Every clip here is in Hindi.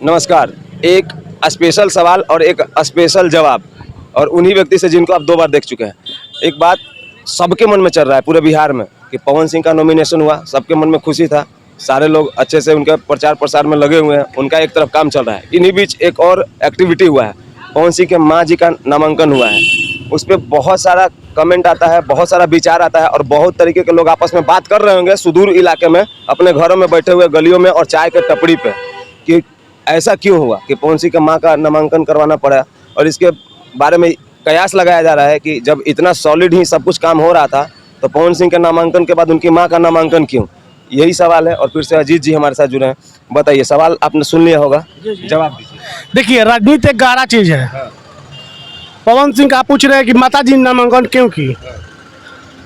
नमस्कार। एक स्पेशल सवाल और एक स्पेशल जवाब, और उन्हीं व्यक्ति से जिनको आप 2 बार देख चुके हैं। एक बात सबके मन में चल रहा है पूरे बिहार में कि पवन सिंह का नॉमिनेशन हुआ, सबके मन में खुशी था, सारे लोग अच्छे से उनके प्रचार प्रसार में लगे हुए हैं, उनका एक तरफ काम चल रहा है। इन्हीं बीच एक और एक्टिविटी हुआ है, पवन सिंह के माँ जी का नामांकन हुआ है। उस पर बहुत सारा कमेंट आता है, बहुत सारा विचार आता है, और बहुत तरीके के लोग आपस में बात कर रहे होंगे सुदूर इलाके में, अपने घरों में बैठे हुए, गलियों में और चाय के टपड़ी पे, कि ऐसा क्यों हुआ कि पवन सिंह के माँ का नामांकन करवाना पड़ा। और इसके बारे में कयास लगाया जा रहा है कि जब इतना सॉलिड ही सब कुछ काम हो रहा था, तो पवन सिंह के नामांकन के बाद उनकी माँ का नामांकन क्यों, यही सवाल है। और फिर से अजीत जी हमारे साथ जुड़े हैं। बताइए, सवाल आपने सुन लिया होगा, जवाब दीजिए। देखिए, राजनीति एक गहरा चीज है। पवन सिंह का आप पूछ रहे हैं कि माता जी ने नामांकन क्यों की।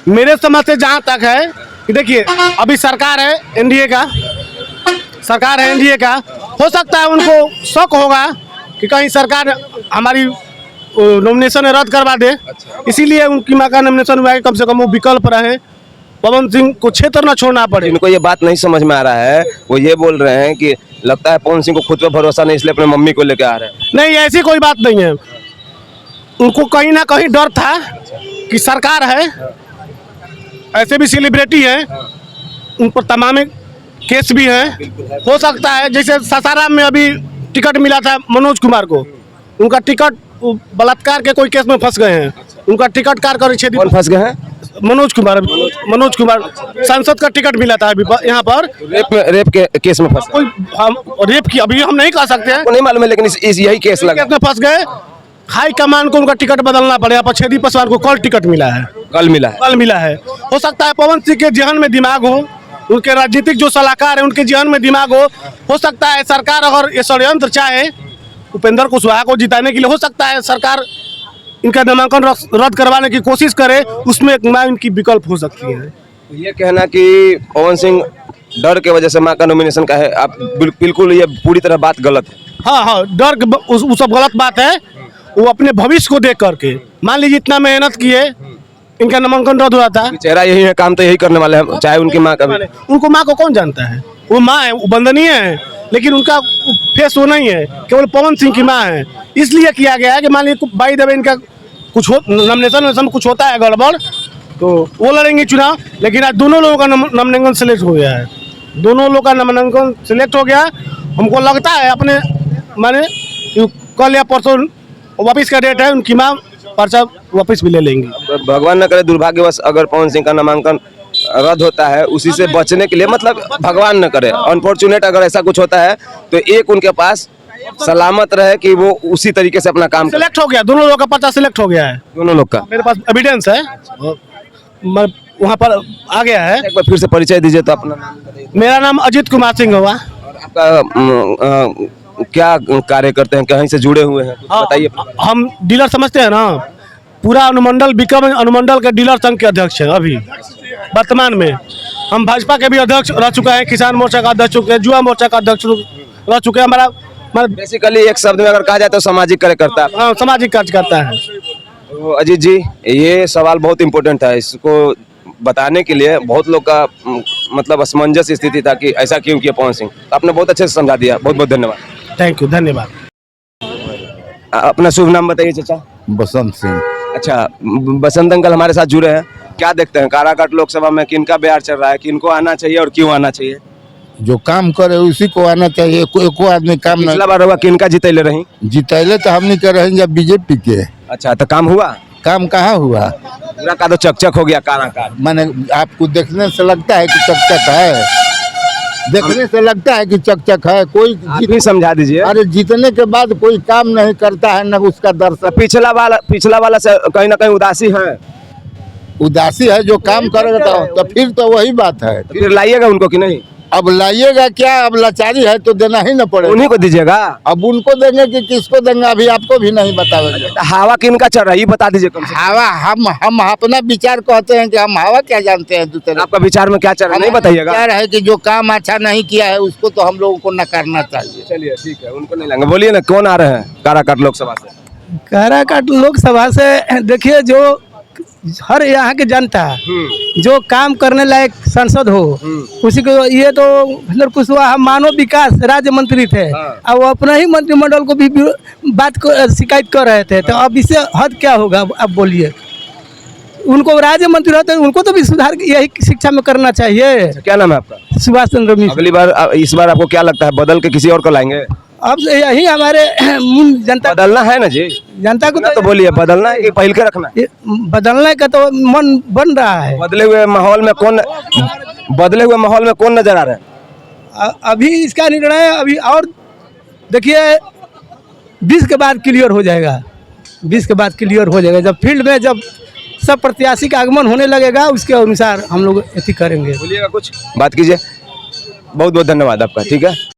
मेरे समझ से जहाँ तक है कि देखिए, अभी सरकार है एनडीए का, हो सकता है उनको शक होगा कि कहीं सरकार हमारी नॉमिनेशन रद्द करवा दे, इसीलिए उनकी माँ का नॉमिनेशन हुआ है। कम से कम वो विकल्प रहे, पवन सिंह को क्षेत्र न छोड़ना पड़े। इनको ये बात नहीं समझ में आ रहा है, वो ये बोल रहे हैं कि लगता है पवन सिंह को खुद पे भरोसा नहीं, इसलिए अपने मम्मी को लेकर आ रहे हैं। नहीं, ऐसी कोई बात नहीं है। उनको कहीं ना कहीं डर था कि सरकार है, ऐसे भी सेलिब्रिटी है, उन पर तमाम केस भी हैं। हो सकता है जैसे सासाराम में अभी टिकट मिला था मनोज कुमार को, उनका टिकट बलात्कार के कोई केस में फंस गए हैं, उनका टिकट कौन फंस गए हैं? मनोज कुमार सांसद का टिकट मिला था अभी यहाँ पर, रेप के केस में फंस। कोई रेप की अभी हम नहीं कह सकते हैं, नहीं मालूम है, लेकिन इस यही केस लगा, केस में फंस गए। हाई कमान को उनका टिकट बदलना पड़ेगा। पछेदी पासवान को कल टिकट मिला है, कल मिला है। हो सकता है पवन सिंह के जहन में दिमाग हो, उनके राजनीतिक जो सलाहकार है उनके जहन में दिमाग हो सकता है सरकार अगर ये षड्यंत्र चाहे उपेंद्र कुशवाहा को जिताने के लिए, हो सकता है सरकार इनका नामांकन रद्द करवाने की कोशिश करे, उसमें एक माँ इनकी विकल्प हो सकती है। ये कहना कि पवन सिंह डर के वजह से माँ का नॉमिनेशन का है, आप बिल्कुल ये पूरी तरह बात गलत है। हाँ, डर वो सब गलत बात है। वो अपने भविष्य को देख करके, मान लीजिए इतना मेहनत किए, इनका नामांकन रद्द हुआ था। चेहरा यही है, काम तो यही करने वाले हैं, चाहे उनकी माँ का भी। उनको माँ को कौन जानता है? वो माँ है, वो वंदनीय है, लेकिन उनका फेस वो नहीं है, केवल पवन सिंह की माँ है। इसलिए किया गया है कि मान लीजिए बाई द वे इनका कुछ नॉमिनेशन में कुछ होता है गड़बड़, तो वो लड़ेंगे चुनाव। लेकिन आज दोनों लोगों का नामांकन सिलेक्ट हो गया है, दोनों लोगों का नामांकन सिलेक्ट हो गया। हमको लगता है अपने माने कल या परसों वापिस का डेट है, उनकी माँ पर्चा वापस भी ले लेंगी। भगवान न करे दुर्भाग्यवश अगर पवन सिंह का नामांकन रद्द होता है, उसी से बचने के लिए, मतलब भगवान न करे अनफॉर्चुनेट अगर ऐसा कुछ होता है, तो एक उनके पास सलामत रहे कि वो उसी तरीके से अपना काम सिलेक्ट हो गया। दोनों लोगों का पर्चा सिलेक्ट हो गया है, दोनों लोग का। मेरे पास एविडेंस है, वहाँ पर आ गया है। एक बार फिर से परिचय दीजिए तो अपना नाम बताइए। मेरा नाम अजीत कुमार सिंह हुआ। और आपका क्या कार्य करते हैं, कहीं से जुड़े हुए हैं, बताइए। हम डीलर समझते हैं ना, पूरा अनुमंडल बिक्रम अनुमंडल के डीलर संघ के अध्यक्ष हैं। अभी वर्तमान में हम भाजपा के भी अध्यक्ष रह चुके हैं, किसान मोर्चा का अध्यक्ष चुके हैं, युवा मोर्चा का अध्यक्ष रह चुके हैं। हमारा बेसिकली एक शब्द में अगर कहा जाए तो सामाजिक कार्यकर्ता। हाँ, सामाजिक कार्य करता है। तो अजीत जी, ये सवाल बहुत इम्पोर्टेंट था, इसको बताने के लिए बहुत लोग का मतलब असमंजस स्थिति था कि ऐसा क्यों किया पवन सिंह। आपने बहुत अच्छे से समझा दिया, बहुत बहुत धन्यवाद। थैंक यू, धन्यवाद। अपना शुभ नाम बताइए चाचा। बसंत सिंह। अच्छा, बसंत अंकल हमारे साथ जुड़े हैं। क्या देखते हैं काराकाट लोकसभा में किनका बयार चल रहा है, किनको आना चाहिए और क्यों आना चाहिए? जो काम करे उसी को आना चाहिए, एको आदमी काम पिछला बार हुआ किनका जितैले रही? जितैले तो हमने कर रहे जब बीजेपी के। अच्छा, तो काम हुआ? काम कहाँ हुआ? पूरा का तो चकचक हो गया काराकाट। माने आपको देखने से लगता है कि चकचक है, देखने से लगता है कि चकचक है। कोई भी समझा दीजिए। अरे जीतने के बाद कोई काम नहीं करता है, न उसका दर्शक। पिछला वाला से कहीं ना कहीं उदासी है, उदासी है। जो काम करेगा तो फिर तो वही बात है। फिर लाइएगा उनको कि नहीं? अब लाइएगा क्या, अब लाचारी है तो देना ही न पड़ेगा। उन्हीं को दीजिएगा। अब उनको देंगे कि किसको देंगे, अभी आपको भी नहीं बताएंगे। हवा किनका चल रहा है ये बता दीजिए कम से कम। हवा हम अपना विचार कहते हैं कि हम हवा क्या जानते हैं दूसरे। आपका विचार में क्या चल रहा है नहीं बताइएगा? विचार है कि जो काम अच्छा नहीं किया है उसको तो हम लोगों को नकारना चाहिए। चलिए ठीक है, उनको नहीं लेंगे। बोलिए ना, कौन आ रहे हैं काराकाट लोकसभा से? काराकाट लोकसभा से देखिए, जो हर यहाँ के जनता जो काम करने लायक सांसद हो उसी को, ये तो भूपेंद्र कुशवाहा मानव विकास राज्य मंत्री थे, अब वो अपना ही मंत्रिमंडल को भी बात को शिकायत कर रहे थे, तो अब इससे हद क्या होगा? अब बोलिए, उनको राज्य मंत्री रहते हैं, उनको तो भी सुधार यही शिक्षा में करना चाहिए। क्या नाम है आपका? सुभाष चंद्र मिश्र। अगली बार इस बार आपको क्या लगता है, बदल के किसी और को लाएंगे? अब यही हमारे जनता बदलना है ना जी, जनता को तो बोलिए बदलना है कि पहल के रखना है? बदलने का तो मन बन रहा है। बदले हुए माहौल में कौन नजर आ रहा है? अभी इसका निर्णय अभी और देखिए 20 के बाद क्लियर हो जाएगा। 20 के बाद क्लियर हो जाएगा, जब फील्ड में जब सब प्रत्याशी का आगमन होने लगेगा उसके अनुसार हम लोग ऐसी करेंगे। बोलिएगा कुछ, बात कीजिए। बहुत बहुत धन्यवाद आपका। ठीक है।